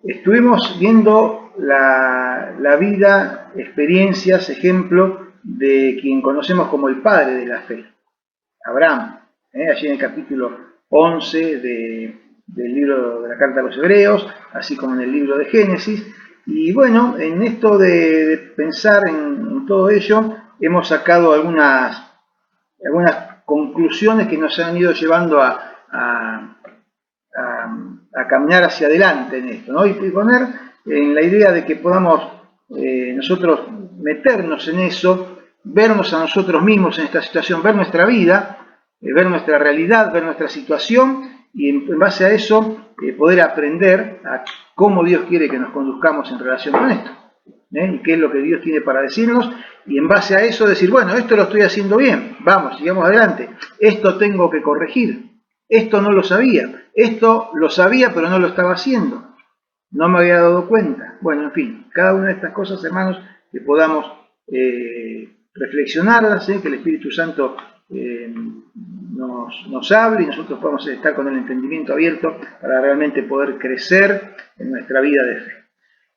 Estuvimos viendo la vida, experiencias, ejemplo de quien conocemos como el padre de la fe, Abraham, allí en el capítulo 11 del libro de la Carta a los Hebreos, así como en el libro de Génesis. Y bueno, en esto de pensar en todo ello, hemos sacado algunas conclusiones que nos han ido llevando a caminar hacia adelante en esto, ¿no? Y poner en la idea de que podamos nosotros meternos en eso, vernos a nosotros mismos en esta situación, ver nuestra vida, ver nuestra realidad, ver nuestra situación, y en base a eso poder aprender a cómo Dios quiere que nos conduzcamos en relación con esto, y qué es lo que Dios tiene para decirnos, y en base a eso decir, bueno, esto lo estoy haciendo bien, vamos, sigamos adelante, esto tengo que corregir, esto no lo sabía, esto lo sabía pero no lo estaba haciendo, no me había dado cuenta. Bueno, en fin, cada una de estas cosas, hermanos, que podamos reflexionarlas, que el Espíritu Santo nos hable y nosotros podamos estar con el entendimiento abierto para realmente poder crecer en nuestra vida de fe.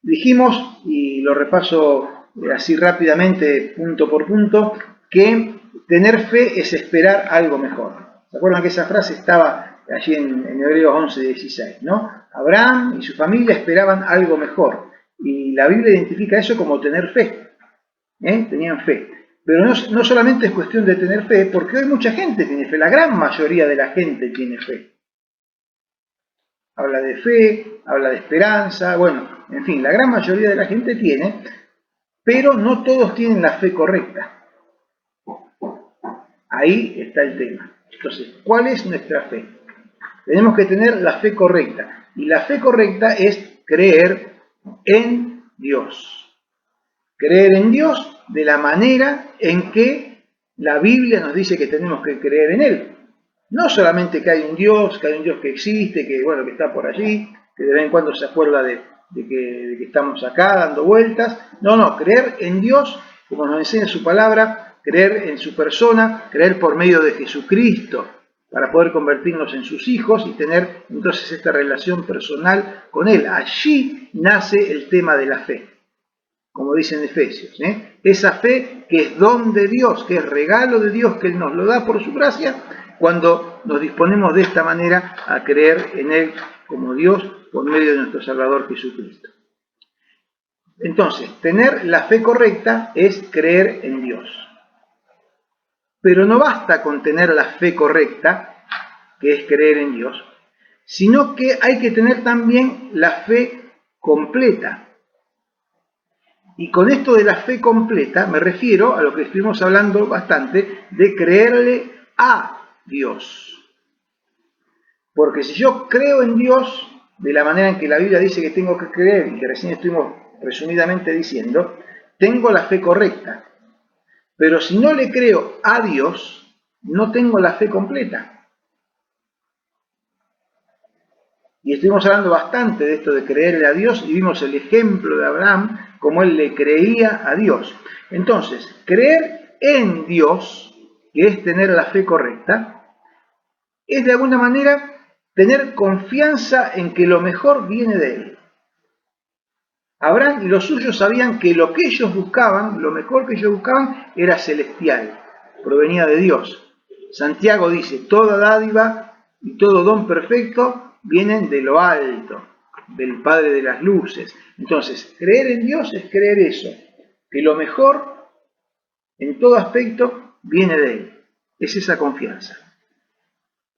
Dijimos, y lo repaso así rápidamente, punto por punto, que tener fe es esperar algo mejor. ¿Se acuerdan que esa frase estaba allí en Hebreos 11:16, ¿no? Abraham y su familia esperaban algo mejor. Y la Biblia identifica eso como tener fe. Tenían fe. Pero no solamente es cuestión de tener fe, porque hoy mucha gente tiene fe, la gran mayoría de la gente tiene fe. Habla de fe, habla de esperanza, bueno, en fin, la gran mayoría de la gente tiene, pero no todos tienen la fe correcta. Ahí está el tema. Entonces, ¿cuál es nuestra fe? Tenemos que tener la fe correcta. Y la fe correcta es creer en Dios. Creer en Dios de la manera en que la Biblia nos dice que tenemos que creer en Él. No solamente que hay un Dios que existe, que bueno, que está por allí, que de vez en cuando se acuerda de que estamos acá dando vueltas. No, creer en Dios, como nos enseña su palabra, creer en su persona, creer por medio de Jesucristo, para poder convertirnos en sus hijos y tener entonces esta relación personal con Él. Allí nace el tema de la fe, como dice en Efesios. Esa fe que es don de Dios, que es regalo de Dios, que Él nos lo da por su gracia, cuando nos disponemos de esta manera a creer en Él como Dios por medio de nuestro Salvador Jesucristo. Entonces, tener la fe correcta es creer en Dios. Pero no basta con tener la fe correcta, que es creer en Dios, sino que hay que tener también la fe completa. Y con esto de la fe completa me refiero a lo que estuvimos hablando bastante, de creerle a Dios. Porque si yo creo en Dios de la manera en que la Biblia dice que tengo que creer, y que recién estuvimos resumidamente diciendo, tengo la fe correcta. Pero si no le creo a Dios, no tengo la fe completa. Y estuvimos hablando bastante de esto de creerle a Dios y vimos el ejemplo de Abraham, como él le creía a Dios. Entonces, creer en Dios, que es tener la fe correcta, es de alguna manera tener confianza en que lo mejor viene de Él. Abraham y los suyos sabían que lo que ellos buscaban, lo mejor que ellos buscaban, era celestial, provenía de Dios. Santiago dice, toda dádiva y todo don perfecto vienen de lo alto, del Padre de las luces. Entonces, creer en Dios es creer eso, que lo mejor en todo aspecto viene de Él. Es esa confianza.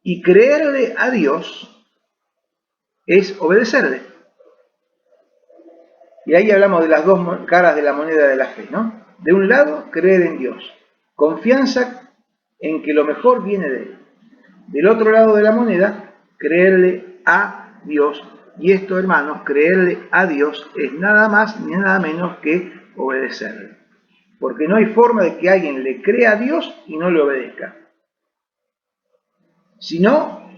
Y creerle a Dios es obedecerle. Y ahí hablamos de las dos caras de la moneda de la fe, ¿no? De un lado, creer en Dios, confianza en que lo mejor viene de Él. Del otro lado de la moneda, creerle a Dios. Y esto, hermanos, creerle a Dios es nada más ni nada menos que obedecerle. Porque no hay forma de que alguien le crea a Dios y no le obedezca. Si no,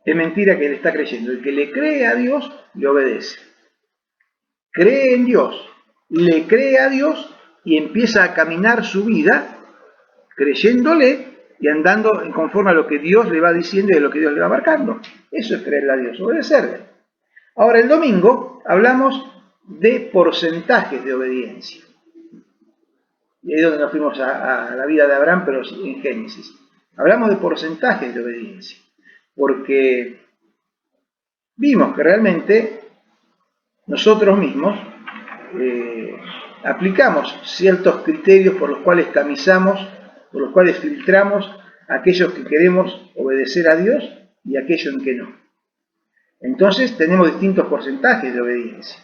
es mentira que le está creyendo. El que le cree a Dios, le obedece. Cree en Dios, le cree a Dios y empieza a caminar su vida creyéndole y andando conforme a lo que Dios le va diciendo y a lo que Dios le va marcando. Eso es creerle a Dios, obedecerle. Ahora, el domingo hablamos de porcentajes de obediencia. Y ahí es donde nos fuimos a la vida de Abraham, pero en Génesis. Hablamos de porcentajes de obediencia, porque vimos que realmente nosotros mismos aplicamos ciertos criterios por los cuales tamizamos, por los cuales filtramos aquellos que queremos obedecer a Dios y aquellos en que no. Entonces tenemos distintos porcentajes de obediencia.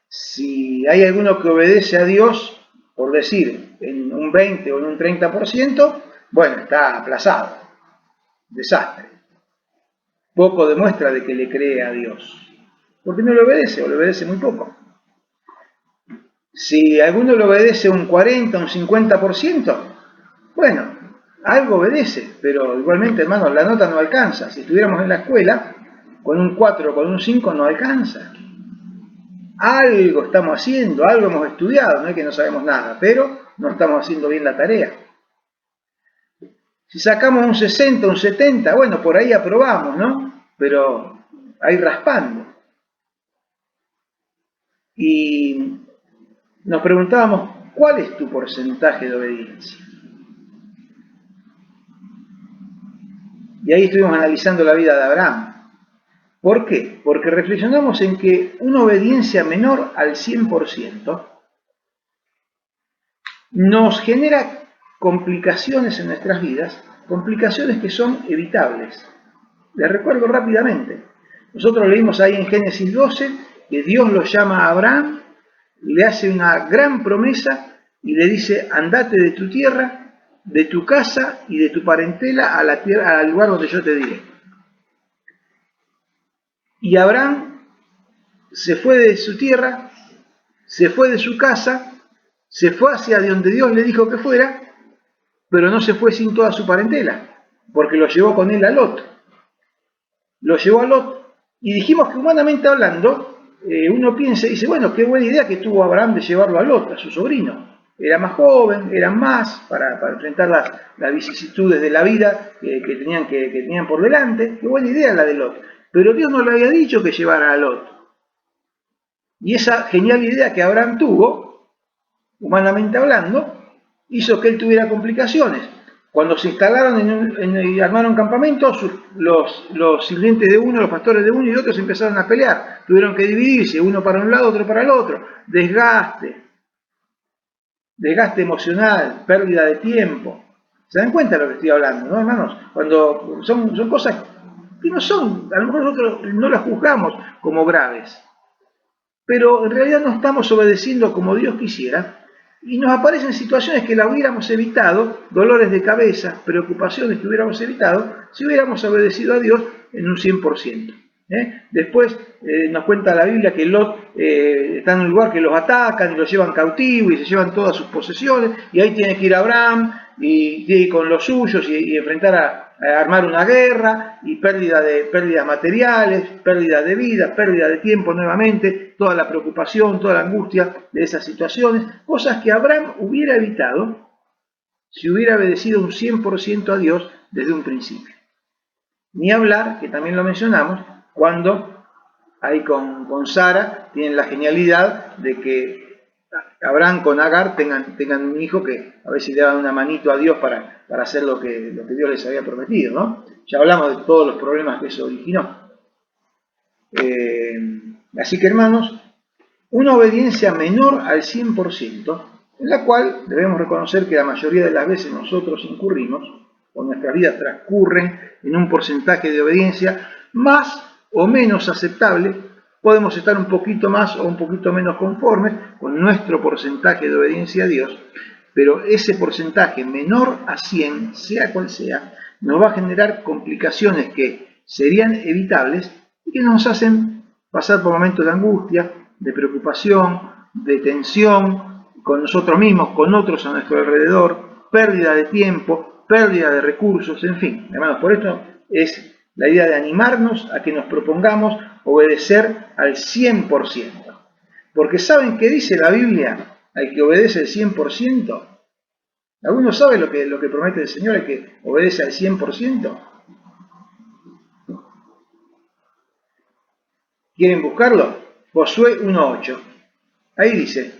Si hay alguno que obedece a Dios, por decir, en un 20 o en un 30%, bueno, está aplazado. Desastre. Poco demuestra de que le cree a Dios. Porque no le obedece, o le obedece muy poco. Si alguno le obedece un 40, un 50%, bueno, algo obedece, pero igualmente, hermanos, la nota no alcanza. Si estuviéramos en la escuela, con un 4 o con un 5 no alcanza. Algo estamos haciendo, algo hemos estudiado, no es que no sabemos nada, pero no estamos haciendo bien la tarea. Si sacamos un 60, un 70, bueno, por ahí aprobamos, ¿no? Pero ahí raspando. Y nos preguntábamos, ¿cuál es tu porcentaje de obediencia? Y ahí estuvimos analizando la vida de Abraham. ¿Por qué? Porque reflexionamos en que una obediencia menor al 100% nos genera complicaciones en nuestras vidas, complicaciones que son evitables. Les recuerdo rápidamente. Nosotros leímos ahí en Génesis 12 que Dios lo llama a Abraham, le hace una gran promesa y le dice, andate de tu tierra, de tu casa y de tu parentela a la tierra, al lugar donde yo te diré. Y Abraham se fue de su tierra, se fue de su casa, se fue hacia donde Dios le dijo que fuera, pero no se fue sin toda su parentela, porque lo llevó con él a Lot. Lo llevó a Lot, y dijimos que humanamente hablando, uno piensa y dice, bueno, qué buena idea que tuvo Abraham de llevarlo a Lot, a su sobrino. Era más joven, eran más para enfrentar las vicisitudes de la vida que tenían por delante. Qué buena idea la de Lot. Pero Dios no le había dicho que llevara a Lot. Y esa genial idea que Abraham tuvo, humanamente hablando, hizo que él tuviera complicaciones. Cuando se instalaron y armaron campamentos, los sirvientes de uno, los pastores de uno y de otros empezaron a pelear. Tuvieron que dividirse, uno para un lado, otro para el otro. Desgaste emocional, pérdida de tiempo. ¿Se dan cuenta de lo que estoy hablando, no, hermanos? Cuando son cosas que no son, a lo mejor nosotros no las juzgamos como graves, pero en realidad no estamos obedeciendo como Dios quisiera, y nos aparecen situaciones que la hubiéramos evitado, dolores de cabeza, preocupaciones que hubiéramos evitado, si hubiéramos obedecido a Dios en un 100%. Después nos cuenta la Biblia que Lot está en un lugar que los atacan y los llevan cautivos y se llevan todas sus posesiones, y ahí tiene que ir Abraham y tiene que ir con los suyos y enfrentar a armar una guerra, y pérdidas materiales, pérdida de vida, pérdida de tiempo nuevamente, toda la preocupación, toda la angustia de esas situaciones, cosas que Abraham hubiera evitado si hubiera obedecido un 100% a Dios desde un principio. Ni hablar, que también lo mencionamos, cuando ahí con Sara tienen la genialidad de que Abraham con Agar tengan un hijo que a ver si le dan una manito a Dios para hacer lo que Dios les había prometido, ¿no? Ya hablamos de todos los problemas que eso originó. Así que, hermanos, una obediencia menor al 100%, en la cual debemos reconocer que la mayoría de las veces nosotros incurrimos, o nuestras vidas transcurren en un porcentaje de obediencia más o menos aceptable. Podemos estar un poquito más o un poquito menos conformes con nuestro porcentaje de obediencia a Dios, pero ese porcentaje menor a 100, sea cual sea, nos va a generar complicaciones que serían evitables y que nos hacen pasar por momentos de angustia, de preocupación, de tensión con nosotros mismos, con otros a nuestro alrededor, pérdida de tiempo, pérdida de recursos, en fin. Hermanos, por esto es la idea de animarnos a que nos propongamos obedecer al 100%. Porque ¿saben qué dice la Biblia al que obedece el 100%? ¿Alguno sabe lo que promete el Señor al que obedece al 100%? ¿Quieren buscarlo? Josué 1:8. Ahí dice.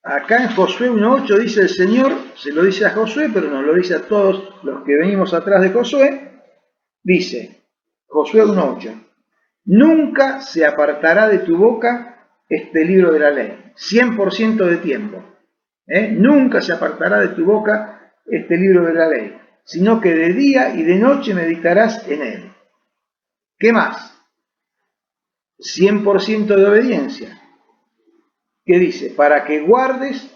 Acá en Josué 1:8 dice el Señor, se lo dice a Josué, pero nos lo dice a todos los que venimos atrás de Josué, dice, Josué 1:8, nunca se apartará de tu boca este libro de la ley, 100% de tiempo, nunca se apartará de tu boca este libro de la ley, sino que de día y de noche meditarás en él. ¿Qué más? 100% de obediencia. ¿Qué dice? Para que guardes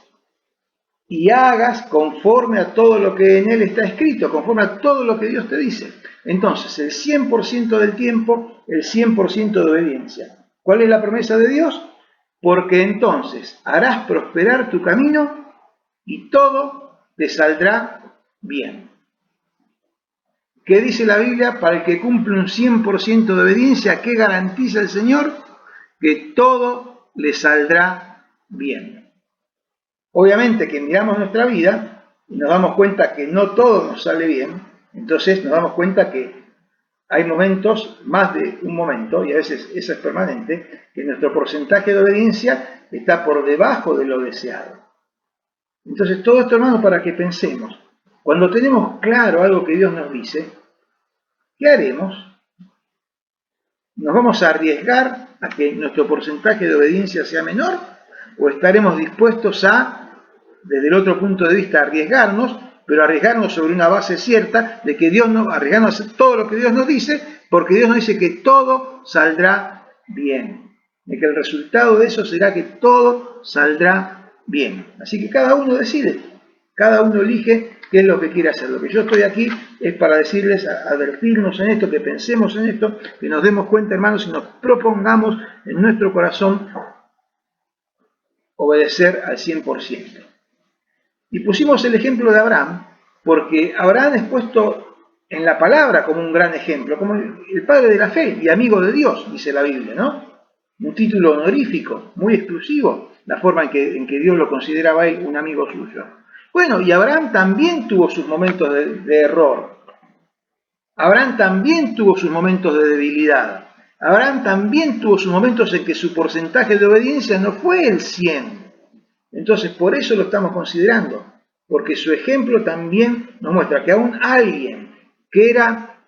y hagas conforme a todo lo que en él está escrito, conforme a todo lo que Dios te dice. Entonces, el 100% del tiempo, el 100% de obediencia. ¿Cuál es la promesa de Dios? Porque entonces harás prosperar tu camino y todo te saldrá bien. ¿Qué dice la Biblia? Para el que cumple un 100% de obediencia, ¿qué garantiza el Señor? Que todo le saldrá bien. Obviamente que miramos nuestra vida y nos damos cuenta que no todo nos sale bien, entonces nos damos cuenta que hay momentos, más de un momento, y a veces eso es permanente, que nuestro porcentaje de obediencia está por debajo de lo deseado. Entonces todo esto, hermanos, para que pensemos, cuando tenemos claro algo que Dios nos dice, ¿qué haremos? ¿Nos vamos a arriesgar a que nuestro porcentaje de obediencia sea menor? ¿O estaremos dispuestos a, desde el otro punto de vista, arriesgarnos, pero arriesgarnos sobre una base cierta de que Dios no, arriesgarnos a hacer todo lo que Dios nos dice, porque Dios nos dice que todo saldrá bien, de que el resultado de eso será que todo saldrá bien? Así que cada uno decide, cada uno elige qué es lo que quiere hacer. Lo que yo estoy aquí es para decirles, advertirnos en esto, que pensemos en esto, que nos demos cuenta, hermanos, y nos propongamos en nuestro corazón obedecer al 100%. Y pusimos el ejemplo de Abraham, porque Abraham es puesto en la palabra como un gran ejemplo, como el padre de la fe y amigo de Dios, dice la Biblia, ¿no? Un título honorífico, muy exclusivo, la forma en que Dios lo consideraba a él un amigo suyo. Bueno, y Abraham también tuvo sus momentos de error. Abraham también tuvo sus momentos de debilidad. Abraham también tuvo sus momentos en que su porcentaje de obediencia no fue el 100. Entonces, por eso lo estamos considerando, porque su ejemplo también nos muestra que aún alguien que era,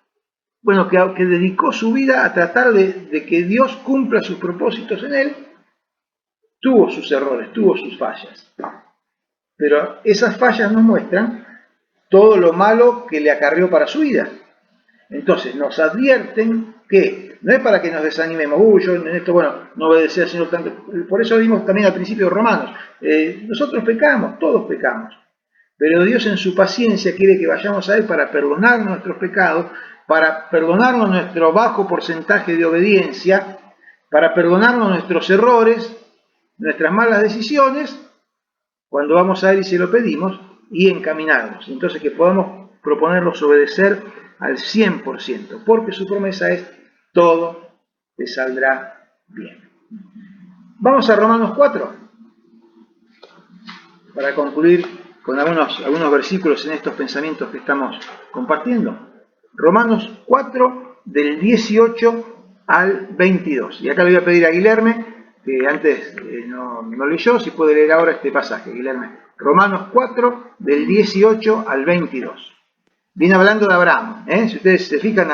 bueno, que dedicó su vida a tratar de que Dios cumpla sus propósitos en él, tuvo sus errores, tuvo sus fallas. Pero esas fallas nos muestran todo lo malo que le acarreó para su vida. Entonces, nos advierten que no es para que nos desanimemos, yo en esto, bueno, no obedecer al Señor tanto. Por eso vimos también al principio de Romanos, nosotros pecamos, todos pecamos, pero Dios en su paciencia quiere que vayamos a Él para perdonar nuestros pecados, para perdonarnos nuestro bajo porcentaje de obediencia, para perdonarnos nuestros errores, nuestras malas decisiones, cuando vamos a Él y se lo pedimos, y encaminarnos. Entonces que podamos proponernos obedecer al 100%, porque su promesa es todo te saldrá bien. Vamos a Romanos 4, para concluir con algunos versículos en estos pensamientos que estamos compartiendo. Romanos 4, del 18 al 22. Y acá le voy a pedir a Guilherme, que antes no leyó, si puede leer ahora este pasaje, Guilherme. Romanos 4, del 18 al 22. Viene hablando de Abraham. Si ustedes se fijan,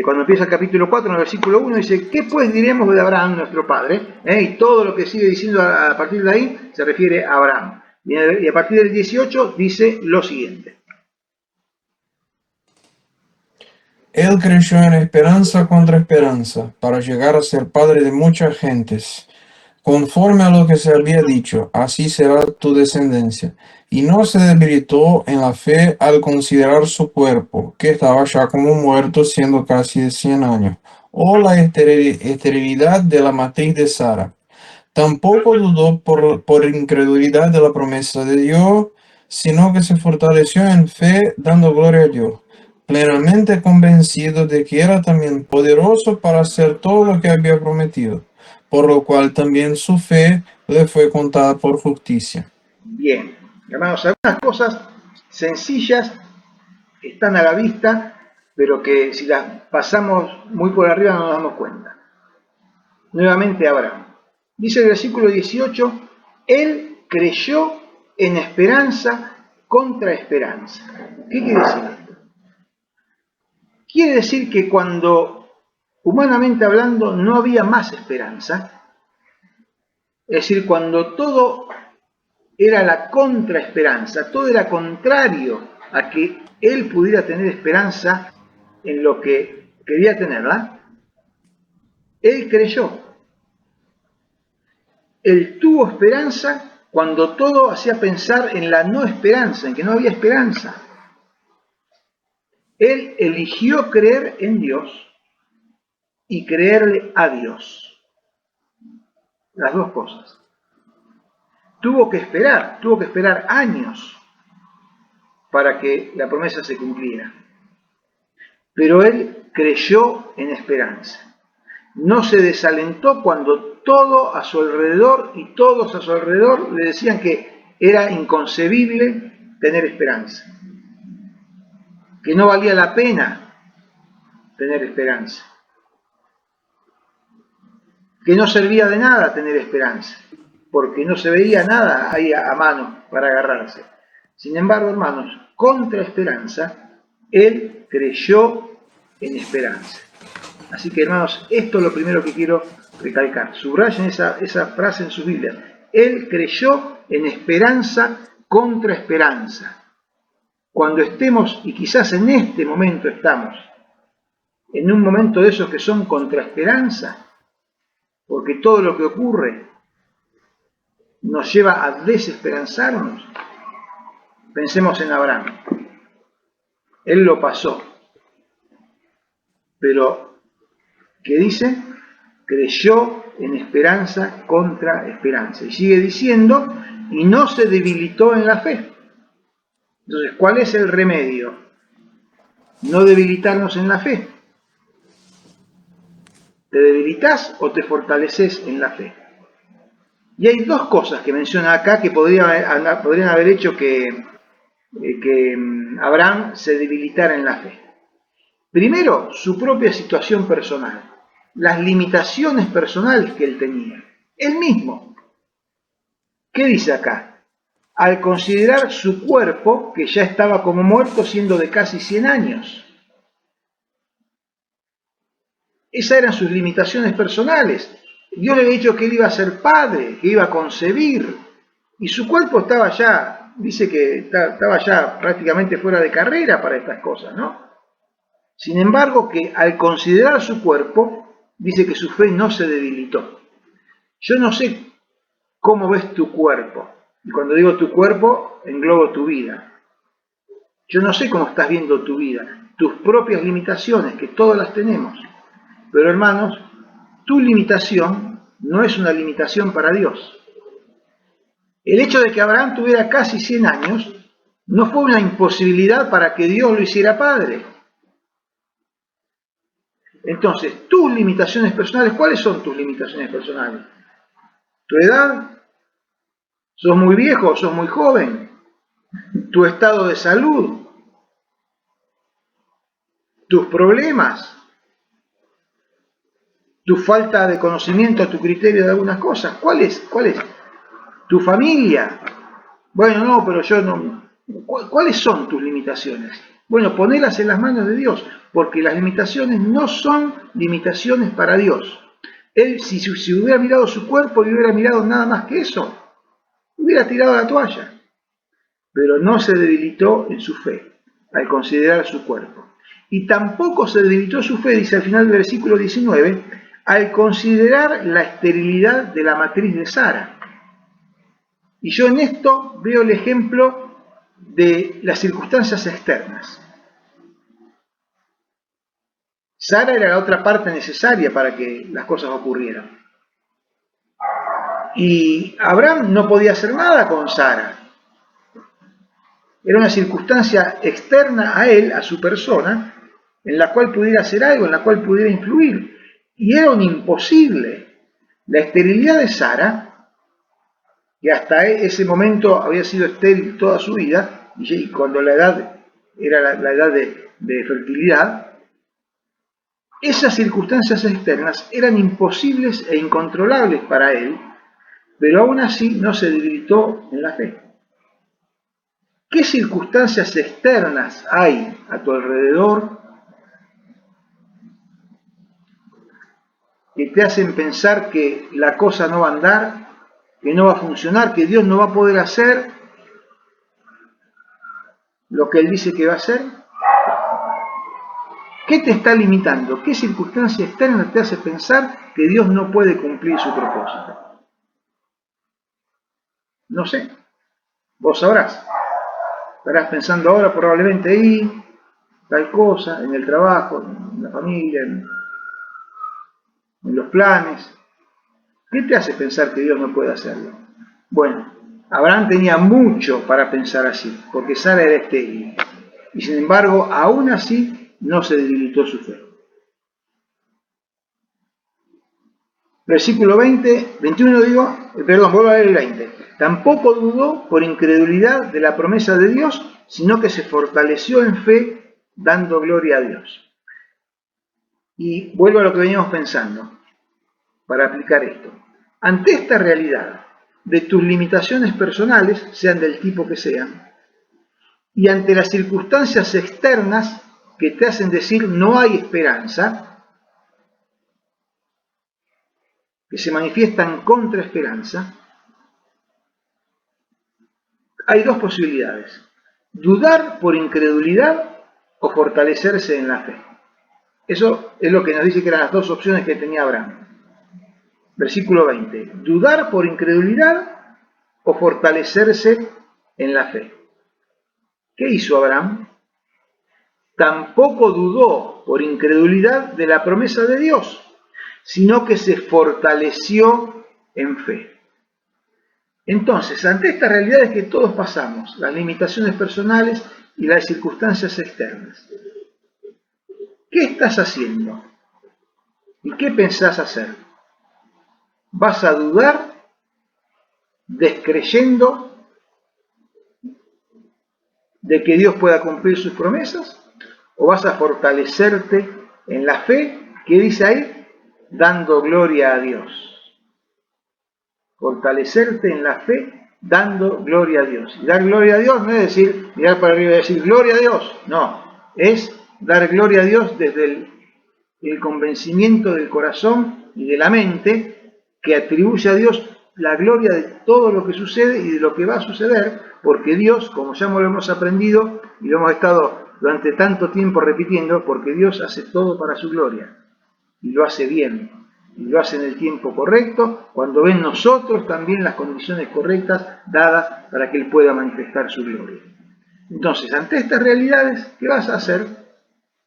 cuando empieza el capítulo 4, en el versículo 1, dice, ¿qué pues diremos de Abraham, nuestro padre? Y todo lo que sigue diciendo a partir de ahí se refiere a Abraham. Y a partir del 18 dice lo siguiente. Él creyó en esperanza contra esperanza, para llegar a ser padre de muchas gentes, conforme a lo que se había dicho, así será tu descendencia. Y no se debilitó en la fe al considerar su cuerpo, que estaba ya como muerto, siendo casi de 100 años, o la esterilidad de la matriz de Sara. Tampoco dudó por incredulidad de la promesa de Dios, sino que se fortaleció en fe, dando gloria a Dios, plenamente convencido de que era también poderoso para hacer todo lo que había prometido. por lo cual también su fe le fue contada por justicia. Bien, hermanos, algunas cosas sencillas están a la vista, pero que si las pasamos muy por arriba no nos damos cuenta. Nuevamente Abraham. Dice el versículo 18, él creyó en esperanza contra esperanza. ¿Qué quiere decir esto? Quiere decir que cuando, humanamente hablando, no había más esperanza, es decir, cuando todo era la contraesperanza, todo era contrario a que él pudiera tener esperanza en lo que quería tenerla, él creyó. Él tuvo esperanza cuando todo hacía pensar en la no esperanza, en que no había esperanza. Él eligió creer en Dios y creerle a Dios. Las dos cosas. Tuvo que esperar años para que la promesa se cumpliera. Pero él creyó en esperanza. No se desalentó cuando todo a su alrededor y todos a su alrededor le decían que era inconcebible tener esperanza, que no valía la pena tener esperanza, que no servía de nada tener esperanza, porque no se veía nada ahí a mano para agarrarse. Sin embargo, hermanos, contra esperanza, él creyó en esperanza. Así que, hermanos, esto es lo primero que quiero recalcar. Subrayen esa frase en su Biblia. Él creyó en esperanza contra esperanza. Cuando estemos, y quizás en este momento estamos, en un momento de esos que son contra esperanza, porque todo lo que ocurre nos lleva a desesperanzarnos, pensemos en Abraham. Él lo pasó. Pero, ¿qué dice? Creyó en esperanza contra esperanza. Y sigue diciendo, y no se debilitó en la fe. Entonces, ¿cuál es el remedio? No debilitarnos en la fe. ¿Te debilitas o te fortaleces en la fe? Y hay dos cosas que menciona acá que podrían haber hecho que Abraham se debilitara en la fe. Primero, su propia situación personal, las limitaciones personales que él tenía. Él mismo. ¿Qué dice acá? Al considerar su cuerpo, que ya estaba como muerto siendo de casi 100 años. Esas eran sus limitaciones personales. Dios le había dicho que él iba a ser padre, que iba a concebir, y su cuerpo estaba ya, dice que estaba ya prácticamente fuera de carrera para estas cosas, ¿no? Sin embargo, que al considerar su cuerpo, dice que su fe no se debilitó. Yo no sé cómo ves tu cuerpo, y cuando digo tu cuerpo, englobo tu vida. Yo no sé cómo estás viendo tu vida, tus propias limitaciones, que todas las tenemos. Pero hermanos, tu limitación no es una limitación para Dios. El hecho de que Abraham tuviera casi 100 años no fue una imposibilidad para que Dios lo hiciera padre. Entonces, tus limitaciones personales, ¿cuáles son tus limitaciones personales? ¿Tu edad? ¿Sos muy viejo o sos muy joven? ¿Tu estado de salud? ¿Tus problemas? ¿Tu falta de conocimiento, tu criterio de algunas cosas? ¿Cuál es? ¿Tu familia? Bueno, no, pero yo no. ¿Cuáles son tus limitaciones? Bueno, ponelas en las manos de Dios, porque las limitaciones no son limitaciones para Dios. Él, si hubiera mirado su cuerpo y hubiera mirado nada más que eso, hubiera tirado la toalla. Pero no se debilitó en su fe, al considerar su cuerpo. Y tampoco se debilitó su fe, dice al final del versículo 19, al considerar la esterilidad de la matriz de Sara. Y yo en esto veo el ejemplo de las circunstancias externas. Sara era la otra parte necesaria para que las cosas ocurrieran. Y Abraham no podía hacer nada con Sara. Era una circunstancia externa a él, a su persona, en la cual pudiera hacer algo, en la cual pudiera influir. Y era un imposible. La esterilidad de Sara, que hasta ese momento había sido estéril toda su vida, y cuando la edad era la edad de fertilidad, esas circunstancias externas eran imposibles e incontrolables para él, pero aún así no se debilitó en la fe. ¿Qué circunstancias externas hay a tu alrededor que te hacen pensar que la cosa no va a andar, que no va a funcionar, que Dios no va a poder hacer lo que Él dice que va a hacer? ¿Qué te está limitando? ¿Qué circunstancia externa te hace pensar que Dios no puede cumplir su propósito? No sé, vos sabrás. Estarás pensando ahora probablemente ahí, tal cosa, en el trabajo, en la familia, en los planes. ¿Qué te hace pensar que Dios no puede hacerlo? Bueno, Abraham tenía mucho para pensar así, porque Sara era estéril. Y sin embargo, aún así, no se debilitó su fe. Versículo 21 vuelvo a leer el 20. Tampoco dudó por incredulidad de la promesa de Dios, sino que se fortaleció en fe, dando gloria a Dios. Y vuelvo a lo que veníamos pensando, para aplicar esto. Ante esta realidad de tus limitaciones personales, sean del tipo que sean, y ante las circunstancias externas que te hacen decir no hay esperanza, que se manifiestan contra esperanza, hay dos posibilidades: dudar por incredulidad o fortalecerse en la fe. Eso es lo que nos dice que eran las dos opciones que tenía Abraham. Versículo 20. Dudar por incredulidad o fortalecerse en la fe. ¿Qué hizo Abraham? Tampoco dudó por incredulidad de la promesa de Dios, sino que se fortaleció en fe. Entonces, ante estas realidades que todos pasamos, las limitaciones personales y las circunstancias externas, ¿qué estás haciendo? ¿Y qué pensás hacer? ¿Vas a dudar, descreyendo de que Dios pueda cumplir sus promesas? ¿O vas a fortalecerte en la fe? ¿Qué dice ahí? Dando gloria a Dios. Fortalecerte en la fe, dando gloria a Dios. Y dar gloria a Dios no es decir, mirar para arriba y decir gloria a Dios. No, es dar gloria a Dios desde el convencimiento del corazón y de la mente, que atribuye a Dios la gloria de todo lo que sucede y de lo que va a suceder, porque Dios, como ya lo hemos aprendido y lo hemos estado durante tanto tiempo repitiendo, porque Dios hace todo para su gloria y lo hace bien, y lo hace en el tiempo correcto, cuando ven nosotros también las condiciones correctas dadas para que Él pueda manifestar su gloria. Entonces, ante estas realidades, ¿qué vas a hacer?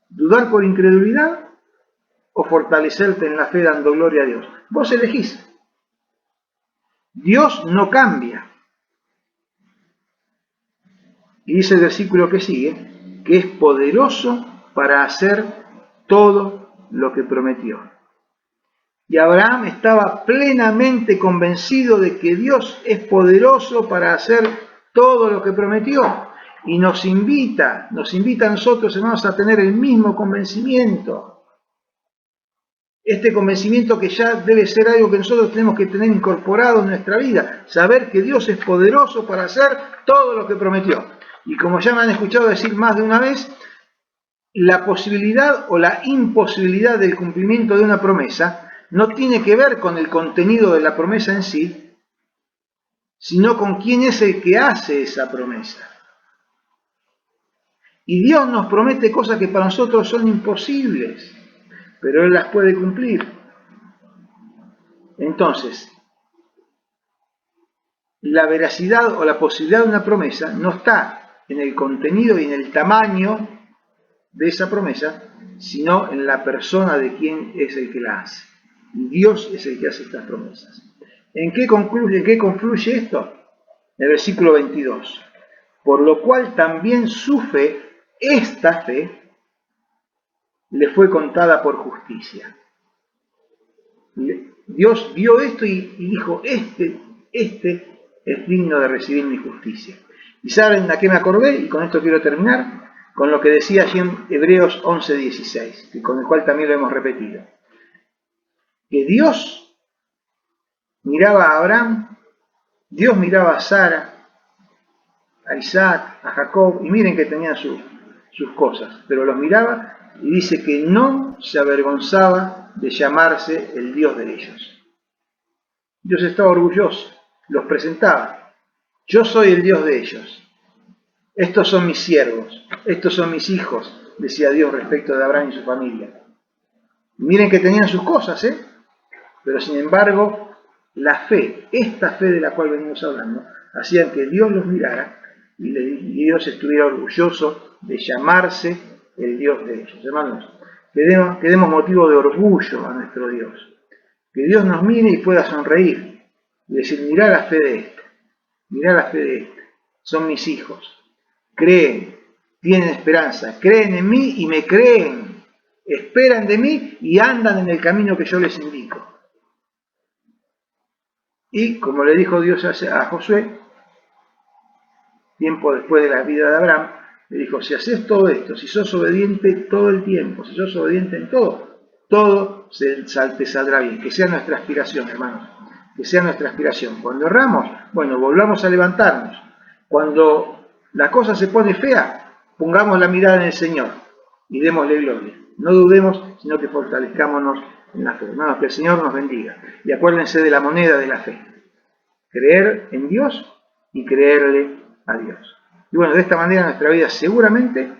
¿Dudar por incredulidad o fortalecerte en la fe dando gloria a Dios? Vos elegís. Dios no cambia. Y dice el versículo que sigue, que es poderoso para hacer todo lo que prometió. Y Abraham estaba plenamente convencido de que Dios es poderoso para hacer todo lo que prometió. Y nos invita a nosotros, hermanos, a tener el mismo convencimiento. Este convencimiento que ya debe ser algo que nosotros tenemos que tener incorporado en nuestra vida. Saber que Dios es poderoso para hacer todo lo que prometió. Y como ya me han escuchado decir más de una vez, la posibilidad o la imposibilidad del cumplimiento de una promesa no tiene que ver con el contenido de la promesa en sí, sino con quién es el que hace esa promesa. Y Dios nos promete cosas que para nosotros son imposibles, pero Él las puede cumplir. Entonces, la veracidad o la posibilidad de una promesa no está en el contenido y en el tamaño de esa promesa, sino en la persona de quien es el que la hace. Y Dios es el que hace estas promesas. ¿En qué confluye esto? En el versículo 22. Por lo cual también su fe, esta fe, le fue contada por justicia. Dios vio esto y dijo, este es digno de recibir mi justicia. ¿Y saben a qué me acordé? Y con esto quiero terminar, con lo que decía allí en Hebreos 11:16, y con el cual también lo hemos repetido. Que Dios miraba a Abraham, Dios miraba a Sara, a Isaac, a Jacob, y miren que tenían sus cosas, pero los miraba y dice que no se avergonzaba de llamarse el Dios de ellos. Dios estaba orgulloso, los presentaba. Yo soy el Dios de ellos. Estos son mis siervos, estos son mis hijos, decía Dios respecto de Abraham y su familia. Y miren que tenían sus cosas, pero sin embargo, la fe, esta fe de la cual venimos hablando, hacían que Dios los mirara y Dios estuviera orgulloso de llamarse el Dios de ellos. Hermanos, que demos motivo de orgullo a nuestro Dios. Que Dios nos mire y pueda sonreír y decir, mirá la fe de este, mirá la fe de este, son mis hijos, creen, tienen esperanza, creen en mí y me creen, esperan de mí y andan en el camino que yo les indico. Y como le dijo Dios a Josué, tiempo después de la vida de Abraham, le dijo, si haces todo esto, si sos obediente todo el tiempo, si sos obediente en todo, todo te saldrá bien. Que sea nuestra aspiración, hermanos, que sea nuestra aspiración. Cuando erramos, bueno, volvamos a levantarnos. Cuando la cosa se pone fea, pongamos la mirada en el Señor y démosle gloria. No dudemos, sino que fortalezcámonos en la fe. Hermanos, que el Señor nos bendiga. Y acuérdense de la moneda de la fe. Creer en Dios y creerle a Dios. Y bueno, de esta manera nuestra vida seguramente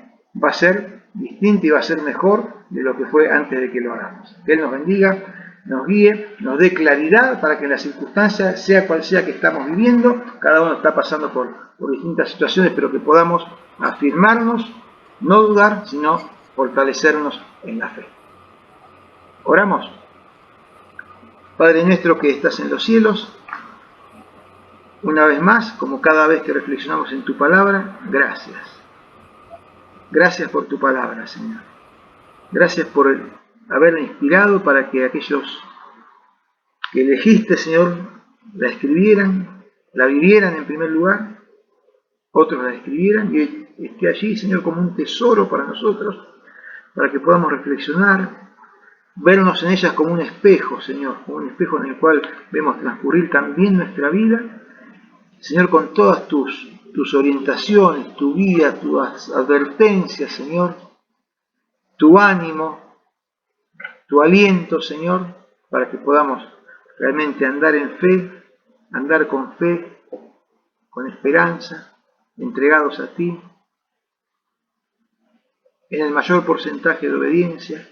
va a ser distinta y va a ser mejor de lo que fue antes de que lo hagamos. Que Él nos bendiga, nos guíe, nos dé claridad para que en las circunstancias, sea cual sea que estamos viviendo, cada uno está pasando por distintas situaciones, pero que podamos afirmarnos, no dudar, sino fortalecernos en la fe. Oramos. Padre nuestro que estás en los cielos, una vez más, como cada vez que reflexionamos en tu palabra, gracias. Gracias por tu palabra, Señor. Gracias por haberla inspirado para que aquellos que elegiste, Señor, la escribieran, la vivieran en primer lugar, otros la escribieran y esté allí, Señor, como un tesoro para nosotros, para que podamos reflexionar, vernos en ellas como un espejo, Señor, como un espejo en el cual vemos transcurrir también nuestra vida, Señor, con todas tus orientaciones, tu guía, tus advertencias, Señor, tu ánimo, tu aliento, Señor, para que podamos realmente andar en fe, andar con fe, con esperanza, entregados a ti, en el mayor porcentaje de obediencia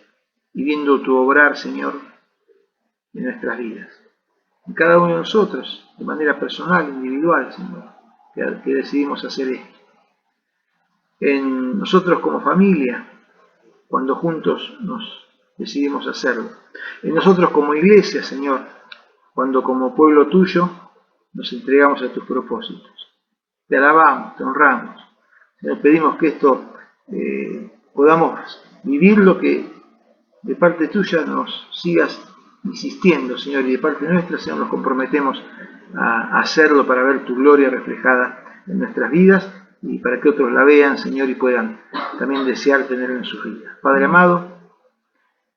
y viendo tu obrar, Señor, en nuestras vidas. En cada uno de nosotros, de manera personal, individual, Señor, que decidimos hacer esto. En nosotros como familia, cuando juntos nos decidimos hacerlo. En nosotros como iglesia, Señor, cuando como pueblo tuyo nos entregamos a tus propósitos. Te alabamos, te honramos. Señor, pedimos que esto podamos vivir lo que de parte tuya nos sigas insistiendo, Señor, y de parte nuestra, Señor, nos comprometemos a hacerlo para ver tu gloria reflejada en nuestras vidas y para que otros la vean, Señor, y puedan también desear tenerla en sus vidas. Padre amado,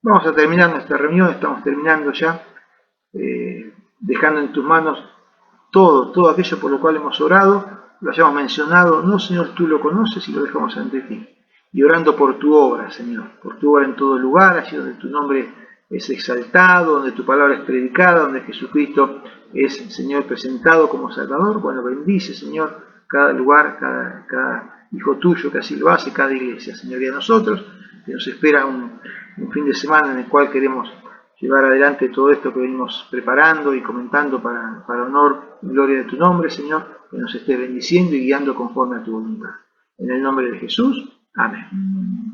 vamos a terminar nuestra reunión, estamos terminando ya, dejando en tus manos todo aquello por lo cual hemos orado, lo hayamos mencionado, no, Señor, tú lo conoces y lo dejamos ante ti. Y orando por tu obra, Señor, por tu obra en todo lugar, allí donde tu nombre es exaltado, donde tu palabra es predicada, donde Jesucristo es, Señor, presentado como Salvador. Bueno, bendice, Señor, cada lugar, cada hijo tuyo que así lo hace, cada iglesia, Señor, y a nosotros, que nos espera un fin de semana en el cual queremos llevar adelante todo esto que venimos preparando y comentando para honor y gloria de tu nombre, Señor, que nos estés bendiciendo y guiando conforme a tu voluntad. En el nombre de Jesús, amén.